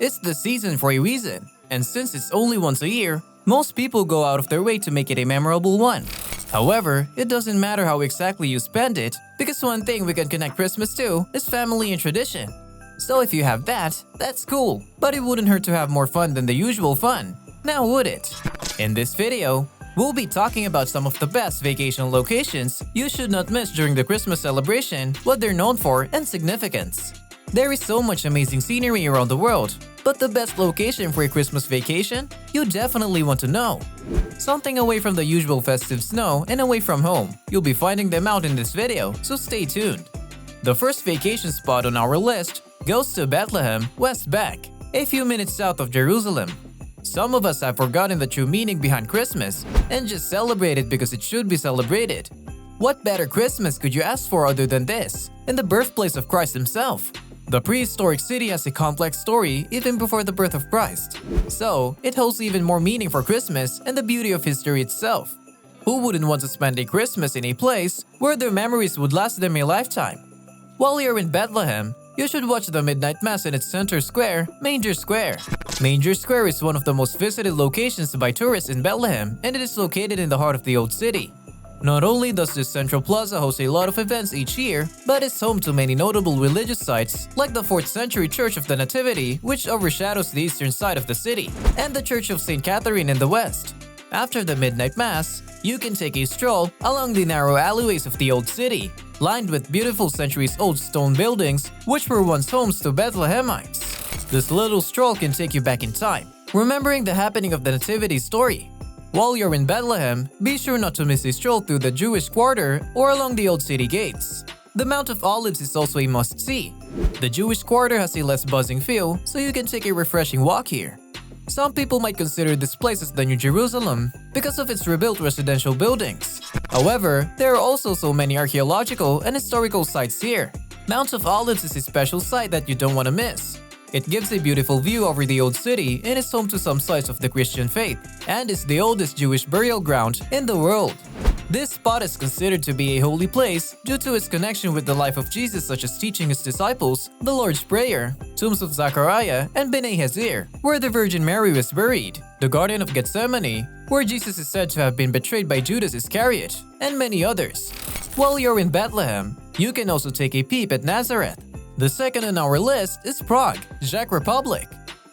It's the season for a reason, and since it's only once a year, most people go out of their way to make it a memorable one. However, it doesn't matter how exactly you spend it, because one thing we can connect Christmas to is family and tradition. So if you have that, that's cool, but it wouldn't hurt to have more fun than the usual fun. Now would it? In this video, we'll be talking about some of the best vacation locations you should not miss during the Christmas celebration, what they're known for, and significance. There is so much amazing scenery around the world, but the best location for a Christmas vacation? You definitely want to know. Something away from the usual festive snow and away from home. You'll be finding them out in this video, so stay tuned. The first vacation spot on our list goes to Bethlehem, West Bank, a few minutes south of Jerusalem. Some of us have forgotten the true meaning behind Christmas and just celebrate it because it should be celebrated. What better Christmas could you ask for other than this, in the birthplace of Christ himself? The prehistoric city has a complex story even before the birth of Christ, so it holds even more meaning for Christmas and the beauty of history itself. Who wouldn't want to spend a Christmas in a place where their memories would last them a lifetime? While you're in Bethlehem, you should watch the Midnight Mass in its center square, Manger Square. Manger Square is one of the most visited locations by tourists in Bethlehem, and it is located in the heart of the old city. Not only does this central plaza host a lot of events each year, but it's home to many notable religious sites like the 4th century Church of the Nativity, which overshadows the eastern side of the city, and the Church of St. Catherine in the west. After the Midnight Mass, you can take a stroll along the narrow alleyways of the old city, lined with beautiful centuries-old stone buildings which were once homes to Bethlehemites. This little stroll can take you back in time, remembering the happening of the Nativity story. While you're in Bethlehem, be sure not to miss a stroll through the Jewish quarter or along the old city gates. The Mount of Olives is also a must-see. The Jewish quarter has a less buzzing feel, so you can take a refreshing walk here. Some people might consider this place as the New Jerusalem because of its rebuilt residential buildings. However, there are also so many archaeological and historical sites here. Mount of Olives is a special site that you don't want to miss. It gives a beautiful view over the old city and is home to some sites of the Christian faith, and is the oldest Jewish burial ground in the world. This spot is considered to be a holy place due to its connection with the life of Jesus, such as teaching his disciples, the Lord's Prayer, tombs of Zachariah and Bnei Hazir, where the Virgin Mary was buried, the Garden of Gethsemane, where Jesus is said to have been betrayed by Judas Iscariot, and many others. While you're in Bethlehem, you can also take a peep at Nazareth. The second on our list is Prague, Czech Republic.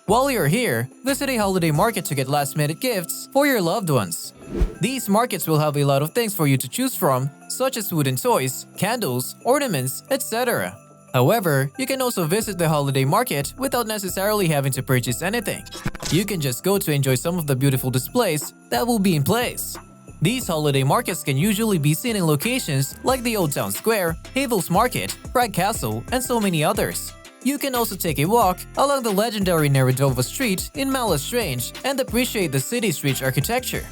While you're here, visit a holiday market to get last-minute gifts for your loved ones. These markets will have a lot of things for you to choose from, such as wooden toys, candles, ornaments, etc. However, you can also visit the holiday market without necessarily having to purchase anything. You can just go to enjoy some of the beautiful displays that will be in place. These holiday markets can usually be seen in locations like the Old Town Square, Havel's Market, Prague Castle, and so many others. You can also take a walk along the legendary Neredova Street in Malostrange and appreciate the city's rich architecture.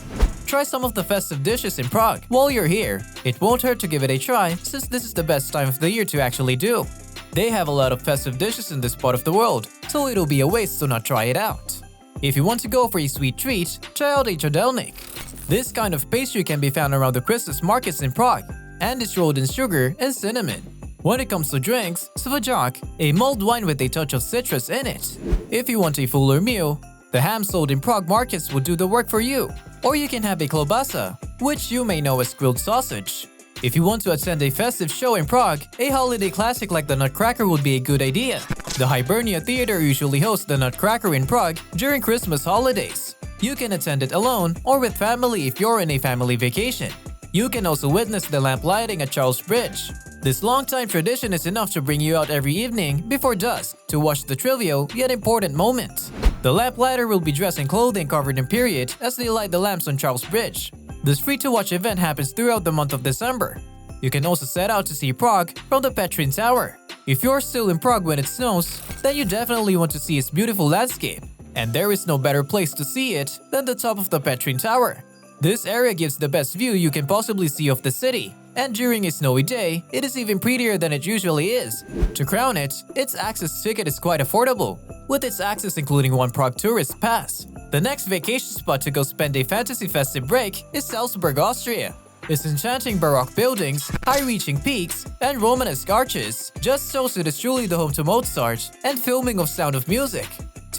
Try some of the festive dishes in Prague while you're here. It won't hurt to give it a try since this is the best time of the year to actually do. They have a lot of festive dishes in this part of the world, so it'll be a waste to not try it out. If you want to go for a sweet treat, try out a Trodelnik. This kind of pastry can be found around the Christmas markets in Prague, and is rolled in sugar and cinnamon. When it comes to drinks, Svajak, a mulled wine with a touch of citrus in it. If you want a fuller meal, the ham sold in Prague markets will do the work for you. Or you can have a klobasa, which you may know as grilled sausage. If you want to attend a festive show in Prague, a holiday classic like the Nutcracker would be a good idea. The Hibernia Theater usually hosts the Nutcracker in Prague during Christmas holidays. You can attend it alone or with family if you're in a family vacation. You can also witness the lamp lighting at Charles Bridge. This long-time tradition is enough to bring you out every evening before dusk to watch the trivial yet important moment. The lamplighter will be dressed in clothing covered in period as they light the lamps on Charles Bridge. This free-to-watch event happens throughout the month of December. You can also set out to see Prague from the Petrin Tower. If you're still in Prague when it snows, then you definitely want to see its beautiful landscape. And there is no better place to see it than the top of the Petrin Tower. This area gives the best view you can possibly see of the city, and during a snowy day, it is even prettier than it usually is. To crown it, its access ticket is quite affordable, with its access including one Prague tourist pass. The next vacation spot to go spend a fantasy festive break is Salzburg, Austria. Its enchanting Baroque buildings, high-reaching peaks, and Romanesque arches just shows it is truly the home to Mozart and filming of Sound of Music.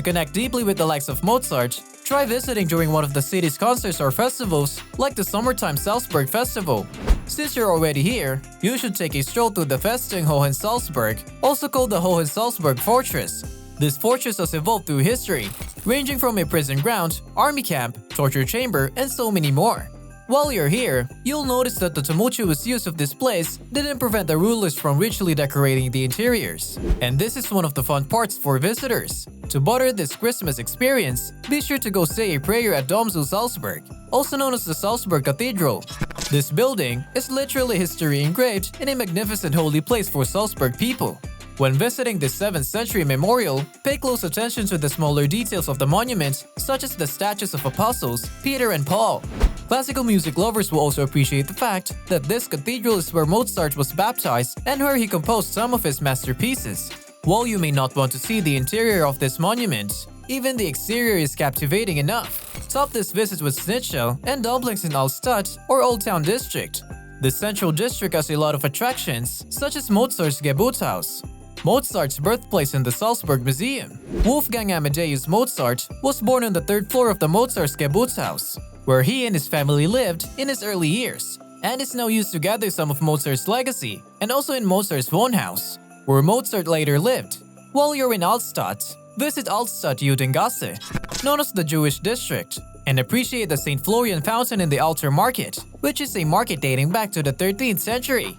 to connect deeply with the likes of Mozart, try visiting during one of the city's concerts or festivals like the Summertime Salzburg Festival. Since you're already here, you should take a stroll through the Festung Hohensalzburg, also called the Hohensalzburg Fortress. This fortress has evolved through history, ranging from a prison ground, army camp, torture chamber, and so many more. While you're here, you'll notice that the tumultuous use of this place didn't prevent the rulers from richly decorating the interiors. And this is one of the fun parts for visitors. To butter this Christmas experience, be sure to go say a prayer at Dom zu Salzburg, also known as the Salzburg Cathedral. This building is literally history engraved in a magnificent holy place for Salzburg people. When visiting this 7th century memorial, pay close attention to the smaller details of the monument, such as the statues of apostles Peter and Paul. Classical music lovers will also appreciate the fact that this cathedral is where Mozart was baptized and where he composed some of his masterpieces. While you may not want to see the interior of this monument, even the exterior is captivating enough. Top this visit with schnitzel and dumplings in Altstadt or Old Town District. The central district has a lot of attractions, such as Mozart's Geburtshaus, Mozart's birthplace in the Salzburg Museum. Wolfgang Amadeus Mozart was born on the 3rd floor of the Mozart's Geburtshaus, where he and his family lived in his early years, and is now used to gather some of Mozart's legacy, and also in Mozart's Wohnhaus, where Mozart later lived. While you're in Altstadt, visit Altstadt Judengasse, known as the Jewish district, and appreciate the St. Florian fountain in the Alter Market, which is a market dating back to the 13th century.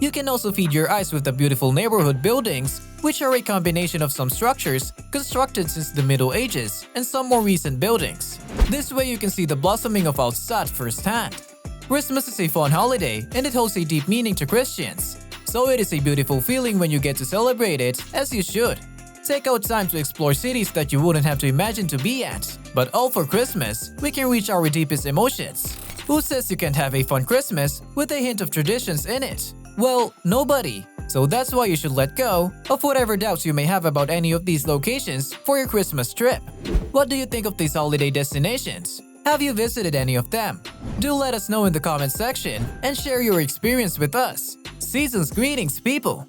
You can also feed your eyes with the beautiful neighborhood buildings, which are a combination of some structures constructed since the Middle Ages and some more recent buildings. This way you can see the blossoming of Altstadt firsthand. Christmas is a fun holiday and it holds a deep meaning to Christians, so it is a beautiful feeling when you get to celebrate it, as you should. Take out time to explore cities that you wouldn't have to imagine to be at. But all for Christmas, we can reach our deepest emotions. Who says you can't have a fun Christmas with a hint of traditions in it? Well, nobody. So that's why you should let go of whatever doubts you may have about any of these locations for your Christmas trip. What do you think of these holiday destinations? Have you visited any of them? Do let us know in the comment section and share your experience with us. Season's greetings, people!